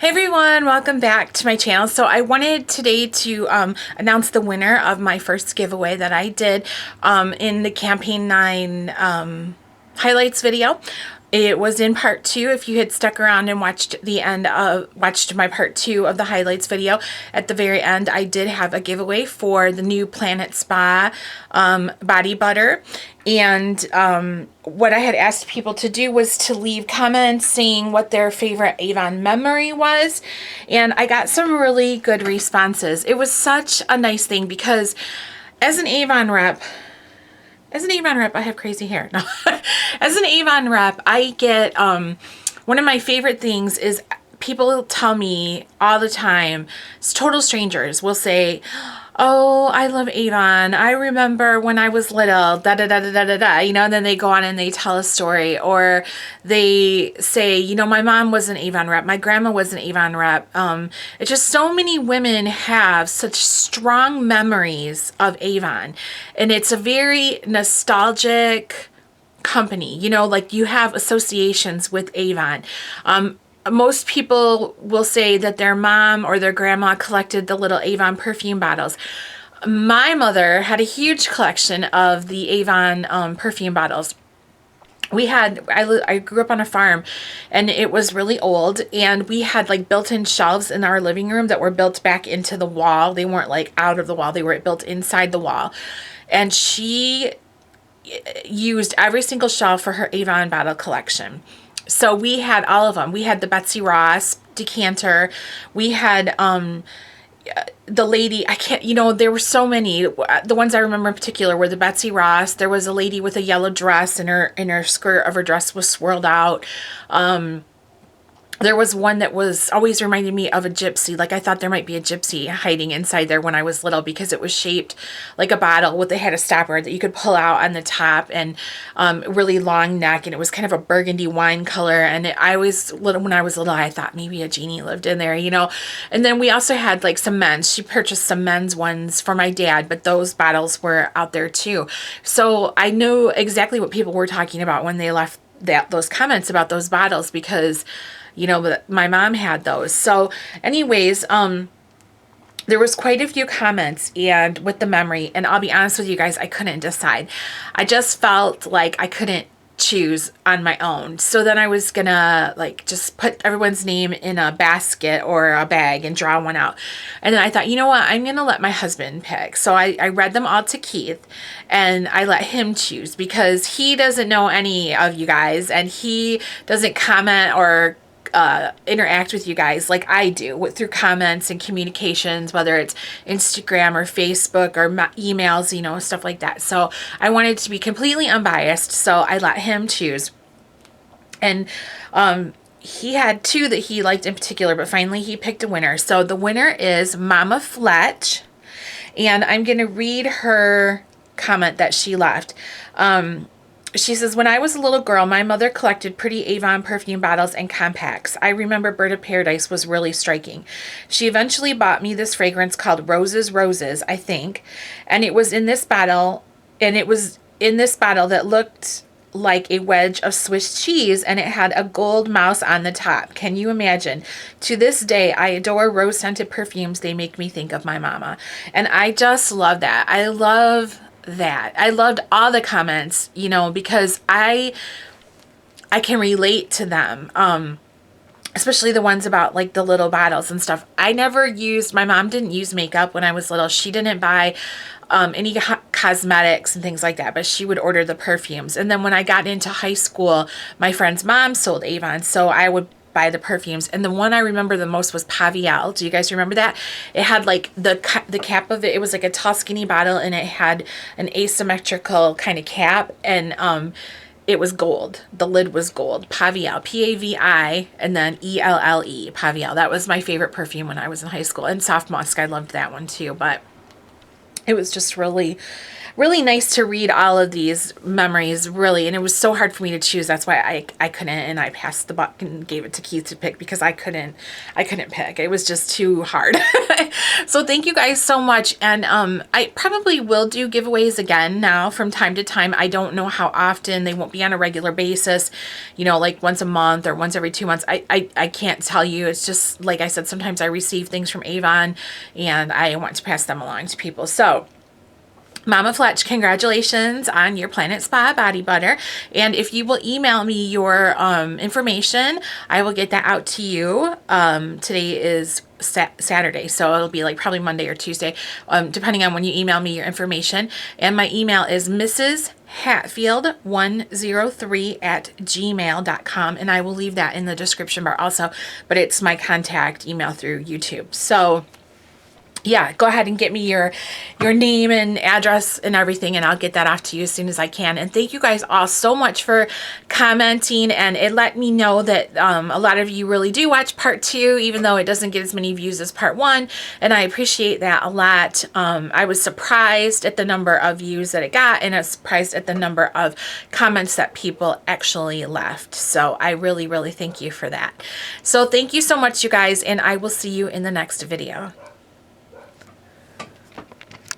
Hey everyone, welcome back to my channel. So I wanted today to announce the winner of my first giveaway that I did in the Campaign 9 highlights video. It was in part 2. If you had stuck around and watched my part 2 of the highlights video, at the very end I did have a giveaway for the new Planet Spa body butter. And what I had asked people to do was to leave comments saying what their favorite Avon memory was. And I got some really good responses. It was such a nice thing because as an Avon rep, I have crazy hair. No. As an Avon rep, I get, one of my favorite things is people tell me all the time, total strangers will say, oh, I love Avon. I remember when I was little, da da da da da da da, and then they go on and they tell a story, or they say, my mom was an Avon rep, my grandma was an Avon rep. It's just so many women have such strong memories of Avon, and it's a very nostalgic company, like you have associations with Avon. Most people will say that their mom or their grandma collected the little Avon perfume bottles. My mother had a huge collection of the Avon perfume bottles. I grew up on a farm and it was really old, and we had like built-in shelves in our living room that were built back into the wall. They weren't like out of the wall, they were built inside the wall. And she used every single shelf for her Avon bottle collection. So we had all of them. We had the Betsy Ross decanter. We had the lady, I can't, there were so many. The ones I remember in particular were the Betsy Ross. There was a lady with a yellow dress, and her skirt of her dress was swirled out. There was one that was always reminded me of a gypsy. Like I thought there might be a gypsy hiding inside there when I was little, because it was shaped like a bottle they had a stopper that you could pull out on the top, and really long neck, and it was kind of a burgundy wine color. And when I was little, I thought maybe a genie lived in there, And then we also had like some men's. She purchased some men's ones for my dad, but those bottles were out there too. So I knew exactly what people were talking about when they left those comments about those bottles, because my mom had those. So anyways, there was quite a few comments and with the memory, and I'll be honest with you guys, I couldn't decide. I just felt like I couldn't choose on my own. So then I was gonna just put everyone's name in a basket or a bag and draw one out. And then I thought, you know what, I'm gonna let my husband pick. So I read them all to Keith, and I let him choose, because he doesn't know any of you guys, and he doesn't comment or interact with you guys like I do through comments and communications, whether it's Instagram or Facebook or emails, stuff like that. So I wanted to be completely unbiased, so I let him choose. And he had two that he liked in particular, but finally he picked a winner. So the winner is Mama Fletch, and I'm going to read her comment that she left. She says, when I was a little girl, my mother collected pretty Avon perfume bottles and compacts. I remember Bird of Paradise was really striking. She eventually bought me this fragrance called Roses, Roses, I think. And it was in this bottle, that looked like a wedge of Swiss cheese, and it had a gold mouse on the top. Can you imagine? To this day, I adore rose-scented perfumes. They make me think of my mama. And I just love that. I loved all the comments, because I can relate to them, especially the ones about like the little bottles and stuff. My mom didn't use makeup when I was little. She didn't buy any cosmetics and things like that, but she would order the perfumes. And then when I got into high school, my friend's mom sold Avon, so I would buy the perfumes. And the one I remember the most was Pavial. Do you guys remember that? It had like the cap of it. It was like a tall skinny bottle, and it had an asymmetrical kind of cap, and it was gold. The lid was gold. Pavial, Pavi, and then ELLE, Pavial. That was my favorite perfume when I was in high school. And Soft Musk, I loved that one too, but it was just really really nice to read all of these memories, really. And it was so hard for me to choose. That's why I couldn't, and I passed the buck and gave it to Keith to pick, because I couldn't pick. It was just too hard. So thank you guys so much. And I probably will do giveaways again now from time to time. I don't know how often. They won't be on a regular basis, you know, like once a month or once every 2 months. I can't tell you. It's just, like I said, sometimes I receive things from Avon and I want to pass them along to people. So Mama Fletch, congratulations on your Planet Spa body butter. And if you will email me your information, I will get that out to you. Today is Saturday, so it'll be like probably Monday or Tuesday, depending on when you email me your information. And my email is mrshatfield103@gmail.com, and I will leave that in the description bar also, but it's my contact email through YouTube. So yeah, go ahead and get me your name and address and everything, and I'll get that off to you as soon as I can. And thank you guys all so much for commenting, and it let me know that a lot of you really do watch part 2, even though it doesn't get as many views as part 1, and I appreciate that a lot. I was surprised at the number of views that it got, and I was surprised at the number of comments that people actually left. So I really, really thank you for that. So thank you so much, you guys, and I will see you in the next video.